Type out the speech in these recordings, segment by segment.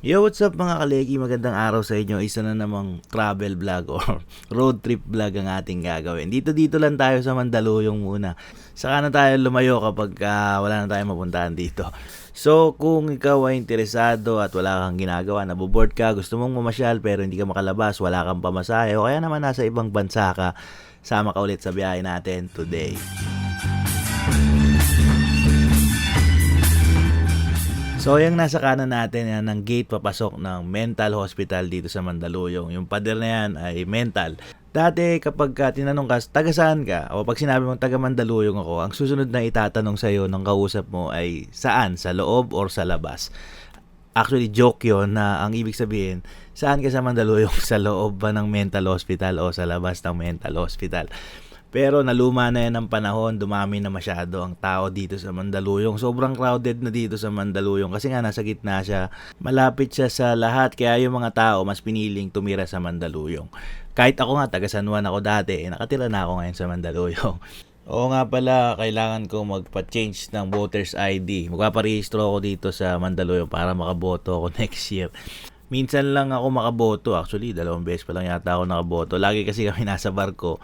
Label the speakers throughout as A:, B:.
A: Yo, what's up mga kalegi? Magandang araw sa inyo. Isa na namang travel vlog or road trip vlog ang ating gagawin. Dito lang tayo sa Mandaluyong muna. Saka na tayo lumayo kapag wala na tayong mapuntahan dito. So, kung ikaw ay interesado at wala kang ginagawa, naboboard ka, gusto mong mamasyal pero hindi ka makalabas, wala kang pamasahe, o kaya naman nasa ibang bansa ka, sama ka ulit sa biyahe natin today. So, yung nasa kanan natin yan ng gate papasok ng mental hospital dito sa Mandaluyong. Yung pader na yan ay mental. Dati kapag tinanong ka, taga saan ka? O pag sinabi mong taga Mandaluyong ako, ang susunod na itatanong sa'yo ng kausap mo ay saan? Sa loob or sa labas? Actually, joke yun na ang ibig sabihin, saan ka sa Mandaluyong? Sa loob ba ng mental hospital o sa labas ng mental hospital? Pero naluma na yan ang panahon, dumami na masyado ang tao dito sa Mandaluyong. Sobrang crowded na dito sa Mandaluyong kasi nga nasa gitna siya. Malapit siya sa lahat kaya yung mga tao mas piniling tumira sa Mandaluyong. Kahit ako nga, taga San Juan ako dati, nakatira na ako ngayon sa Mandaluyong. Oo nga pala, kailangan ko magpa-change ng voter's ID. Magpaparehistro ako dito sa Mandaluyong para makaboto ako next year. Minsan lang ako makaboto. Actually, 2 beses pa lang yata ako nakaboto. Lagi kasi kami nasa barko.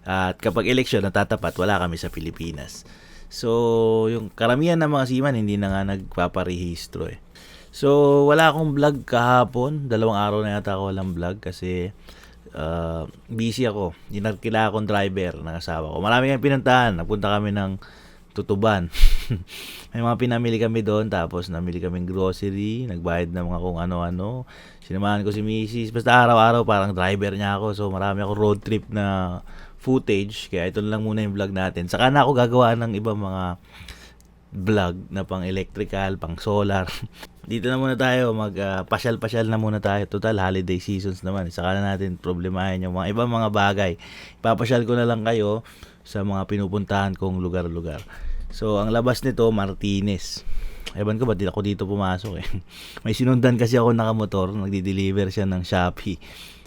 A: At kapag eleksyon natatapat, wala kami sa Pilipinas. So, yung karamihan ng mga seaman hindi na nga nagpaparehistro eh. So, wala akong vlog kahapon. 2 araw na yata ako walang vlog kasi busy ako. Inarkila akong driver ng asawa ko. Marami kami pinuntahan. Nagpunta kami ng Tutuban. May mga pinamili kami doon, tapos namili kaming grocery, nagbayad ng mga kung ano-ano. Sinamahan ko si Mrs. Basta araw-araw parang driver niya ako. So marami ako road trip na footage. Kaya ito lang muna yung vlog natin. Saka na ako gagawa ng ibang mga vlog na pang electrical, pang solar. Dito na muna tayo, pasyal-pasyal na muna tayo. Total, holiday seasons naman. Saka na natin problemahin yung mga ibang mga bagay. Ipapasyal ko na lang kayo sa mga pinupuntahan kong lugar-lugar. So, ang labas nito, Martinez. Ewan ko ba't ako dito pumasok eh. May sinundan kasi ako nakamotor, nagdi-deliver siya ng Shopee.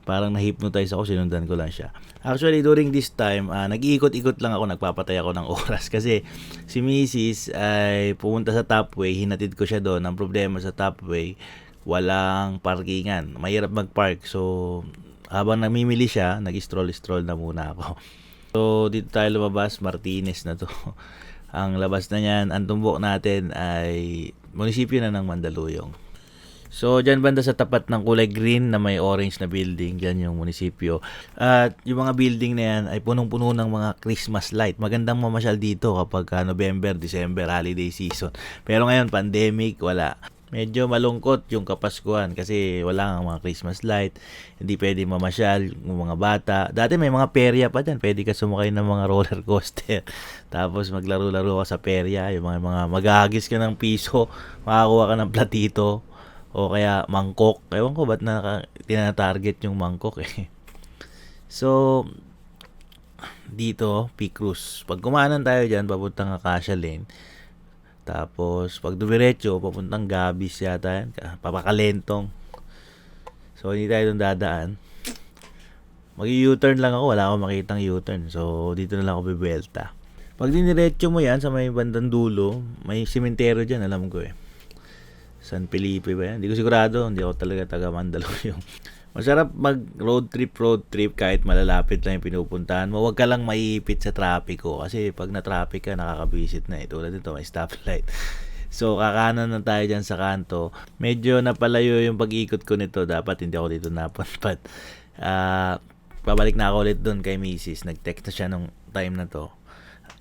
A: Parang na-hypnotize ako, sinundan ko lang siya. Actually, during this time, nag-iikot-ikot lang ako, nagpapatay ako ng oras. Kasi si Mrs. ay pumunta sa Topway, hinatid ko siya doon. Ang problema sa Topway, walang parkingan. Mahirap mag-park. So, habang namimili siya, nag-stroll-stroll na muna ako. So, dito tayo lumabas, Martinez na to. Ang labas na niyan, ang tumbok natin ay munisipyo na ng Mandaluyong. So, dyan banda sa tapat ng kulay green na may orange na building, dyan yung munisipyo. At yung mga building na yan ay punong-puno ng mga Christmas light. Magandang mamasyal dito kapag November, December, holiday season. Pero ngayon, pandemic, wala. Medyo malungkot yung Kapaskuhan kasi wala nga mga Christmas light, hindi pwede mamasyal yung mga bata. Dati may mga perya pa dyan, pwede ka sumakay ng mga roller coaster. Tapos maglaro-laro ka sa perya, yung mga maghahagis ka ng piso, makakuha ka ng platito, o kaya mangkok. Ewan ko ba't tinatarget yung mangkok eh. So, dito, Picruz. Pag kumanan tayo dyan, papuntang Acacia Lane. Tapos, pag dumiretso, papuntang Gabis yata yan. Papakalentong. So, hindi tayo doon dadaan. Mag-u-turn lang ako. Wala akong makitang U-turn. So, dito na lang ako bibelta. Pag diniretso mo yan, sa may bandang dulo, may simentero dyan, alam ko eh. San Felipe ba yan? Hindi ko sigurado. Hindi ako talaga taga Mandaluyong. Masarap mag road trip kahit malalapit lang yung pinupuntahan mo. Huwag ka lang maiipit sa trapiko kasi pag na-traffic ka, nakakabisit na eh. Tulad nito, may stoplight. So, kakanan na tayo dyan sa kanto. Medyo napalayo yung pag-ikot ko nito. Dapat hindi ako dito napunpat. Pabalik na ako ulit doon kay Mrs. Nag-text na siya nung time na to.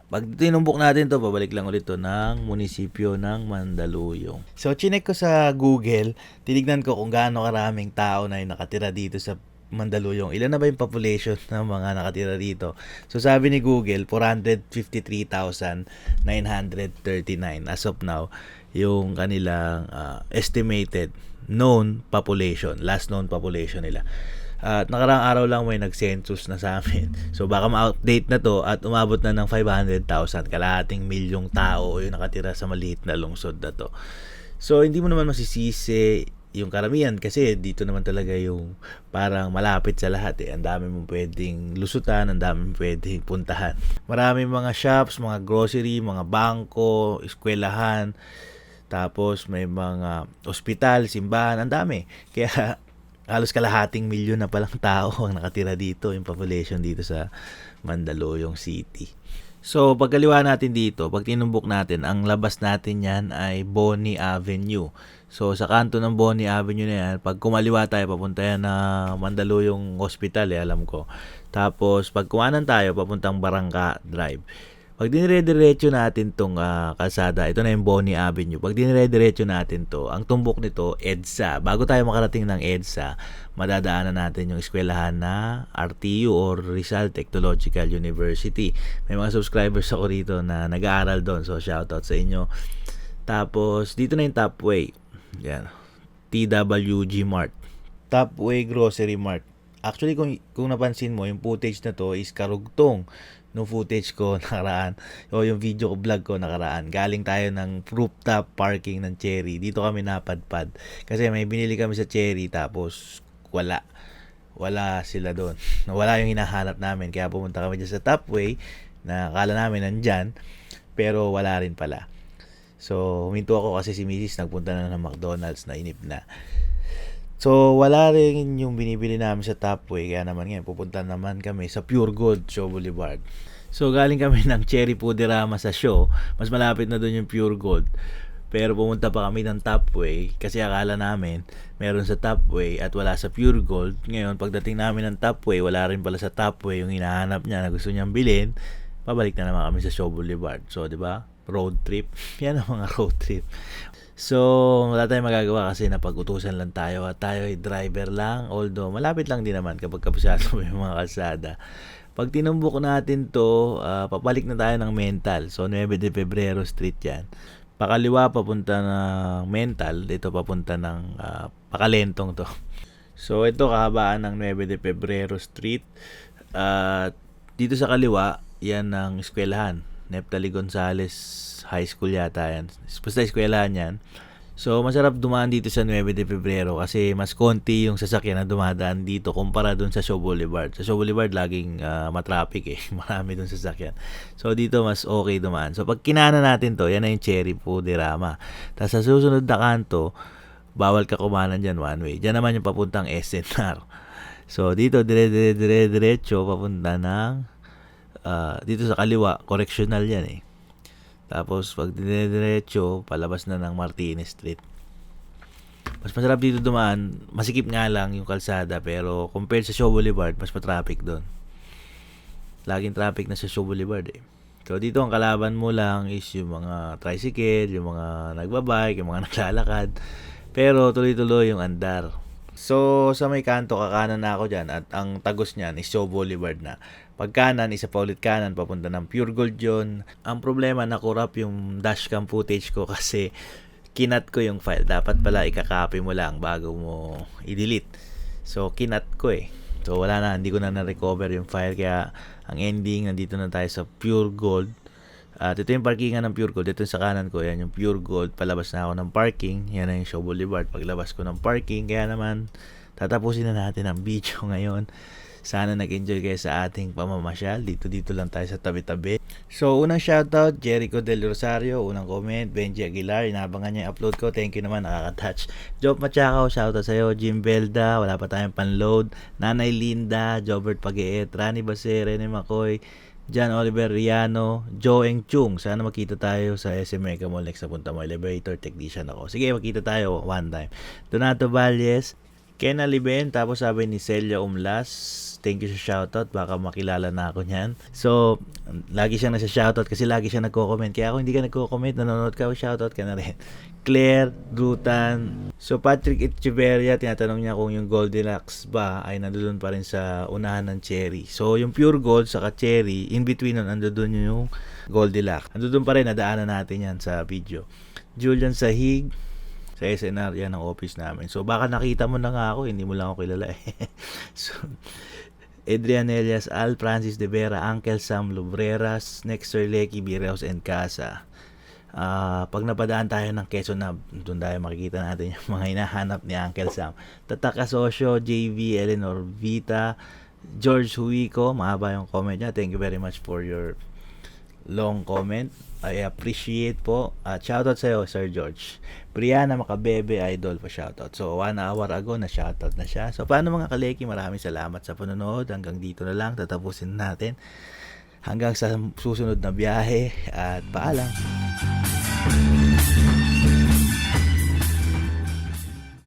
A: Pag tinumbok natin to, pabalik lang ulit to ng munisipyo ng Mandaluyong. So, chinek ko sa Google, tinignan ko kung gaano karaming tao na yung nakatira dito sa Mandaluyong. Ilan na ba yung population ng mga nakatira dito? So, sabi ni Google, 453,939 as of now, yung kanilang estimated known population, last known population nila. At nakaraang araw lang may nag-census na sa amin. So baka ma-outdate na to at umabot na ng 500,000. Kalahating milyong tao yung nakatira sa maliit na lungsod na to. So hindi mo naman masisisi yung karamihan kasi dito naman talaga yung parang malapit sa lahat eh. Ang dami mong pwedeng lusutan, ang dami mong pwedeng puntahan. Maraming mga shops, mga grocery, mga bangko, eskwelahan. Tapos may mga ospital, simbahan, ang dami. Kaya halos kalahating milyon na palang tao ang nakatira dito, yung population dito sa Mandaluyong City. So, pagkaliwa natin dito, pag tinumbok natin, ang labas natin yan ay Bonnie Avenue. So, sa kanto ng Bonnie Avenue na yan, pag kumaliwa tayo, papunta yan na Mandaluyong Hospital, alam ko. Tapos, pag kumanan tayo, papuntang Barangka Drive. Pag dinire-diretso natin tong kalsada, ito na yung Bonnie Avenue. Pag dinire-diretso natin to, ang tumbok nito, EDSA. Bago tayo makarating ng EDSA, madadaanan natin yung eskwelahan na RTU or Rizal Technological University. May mga subscribers ako rito na nag-aaral doon. So, shoutout sa inyo. Tapos, dito na yung Topway. Yan. TWG Mart. Topway Grocery Mart. Actually, kung napansin mo, yung footage na to is karugtong no footage ko nakaraan o yung video ko, vlog ko nakaraan. Galing tayo ng rooftop parking ng Cherry. Dito kami napadpad. Kasi may binili kami sa Cherry tapos wala sila doon. Wala yung hinahanap namin. Kaya pumunta kami dyan sa Topway na akala namin nandyan pero wala rin pala. So, huminto ako kasi si Mrs. nagpunta na ng McDonald's na inip na. So, wala rin yung binibili namin sa Topway. Kaya naman ngayon, pupunta naman kami sa Pure Gold Show Boulevard. So, galing kami ng Cherry Puderama sa show. Mas malapit na doon yung Pure Gold. Pero pumunta pa kami ng Topway kasi akala namin meron sa Topway at wala sa Pure Gold. Ngayon, pagdating namin ng Topway, wala rin pala sa Topway yung hinahanap niya na gusto niyang bilhin. Pabalik na naman kami sa Show Boulevard. So, di ba? Road trip. Yan ang mga road trip. So, wala tayong magagawa kasi napag-utusan lang tayo at tayo ay driver lang. Although, malapit lang din naman kapag kapasado mo yung mga kalsada. Pag tinumbok natin to, papalik na tayo ng Mental. So, 9 de Febrero Street yan. Pakaliwa, papunta ng Mental. Dito, papunta ng Pakalentong to. So, ito, kahabaan ng 9 de Febrero Street. Dito sa kaliwa, yan ang eskwelahan. Neptali Gonzales High School yata yan. Basta eskwelahan yan. So, masarap dumaan dito sa 9 de Febrero kasi mas konti yung sasakyan na dumadaan dito kumpara dun sa Show Boulevard. Sa Show Boulevard, laging matraffic eh. Marami dun sasakyan. So, dito mas okay dumaan. So, pag kinana natin to, yan na yung Cherry Puderama. Tapos sa susunod na kanto, bawal ka kumanan dyan one way. Dyan naman yung papuntang SNR. So, dito, diretso, papunta ng dito sa kaliwa, correctional yan eh. Tapos, pag diretso, palabas na ng Martinez Street. Mas masarap dito dumaan. Masikip nga lang yung kalsada, pero compared sa Show Boulevard, mas pa-traffic doon. Laging traffic na sa Show Boulevard eh. So, dito ang kalaban mo lang is yung mga tricycle, yung mga nagbabike, yung mga naglalakad. Pero tuloy-tuloy yung andar. So, sa may kanto, kakanan na ako dyan at ang tagos niyan is Show Boulevard na. Pag kanan, isa pa ulit kanan, papunta ng Pure Gold yun. Ang problema, nakurap yung dashcam footage ko kasi kinat ko yung file. Dapat pala ikakopy mo lang bago mo i-delete. So, kinat ko eh. So, wala na, hindi ko na na-recover yung file. Kaya, ang ending, nandito na tayo sa Pure Gold. At ito yung parkingan ng Pure Gold. Ito sa kanan ko, yan yung Pure Gold. Palabas na ako ng parking. Yan na yung Show Boulevard. Paglabas ko ng parking, kaya naman, tatapusin na natin ang video ngayon. Sana nag-enjoy kayo sa ating pamamasyal. Dito lang tayo sa tabi-tabi. So, unang shoutout, Jericho Del Rosario. Unang comment, Benji Aguilar. Inabangan niya yung upload ko. Thank you naman, nakaka-touch. Job Machakaw, shoutout sa'yo. Jim Belda, wala pa tayong panload. Nanay Linda, Jobert Pag-iet, Rani Base, Rene Macoy, John Oliver Riano, Joeng Chung. Sana makita tayo sa SM Mega Mall next na punta mo. Elevator technician ako. Sige, makita tayo one time. Donato Valles, Ken Aliben, tapos sabi ni Celia Umlas, thank you sa shoutout, baka makilala na ako niyan. So, lagi siyang nasa shoutout kasi lagi siya nagko-comment. Kaya kung hindi ka nagko-comment, nanonood ka, shoutout ka na rin. Claire Rutan. So, Patrick Echeverria, tinatanong niya kung yung Goldilocks ba ay nandoon pa rin sa unahan ng Cherry. So, yung Pure Gold saka Cherry, in between nun, nandoon yung Goldilocks. Nandoon pa rin, nadaanan natin yan sa video. Julian Sahig, sa SNR, yan ang office namin. So, baka nakita mo na nga ako, hindi mo lang ako kilala eh. So, Adrian Elias, Al, Francis De Vera, Uncle Sam Lubreras, Nexter Lecky, Bireos and Casa. Pag napadaan tayo ng Quezon na, doon tayo makikita natin yung mga hinahanap ni Uncle Sam. Tataka Sosyo, JV, Eleanor Vita, George Huico, mahaba yung comment niya. Thank you very much for your long comment. I appreciate po. At shoutout sa'yo, Sir George. Brianna Makabebe, idol po shoutout. So, 1 hour ago na shoutout na siya. So, paano mga kaleki, maraming salamat sa panonood. Hanggang dito na lang, tatapusin natin. Hanggang sa susunod na biyahe at paalam.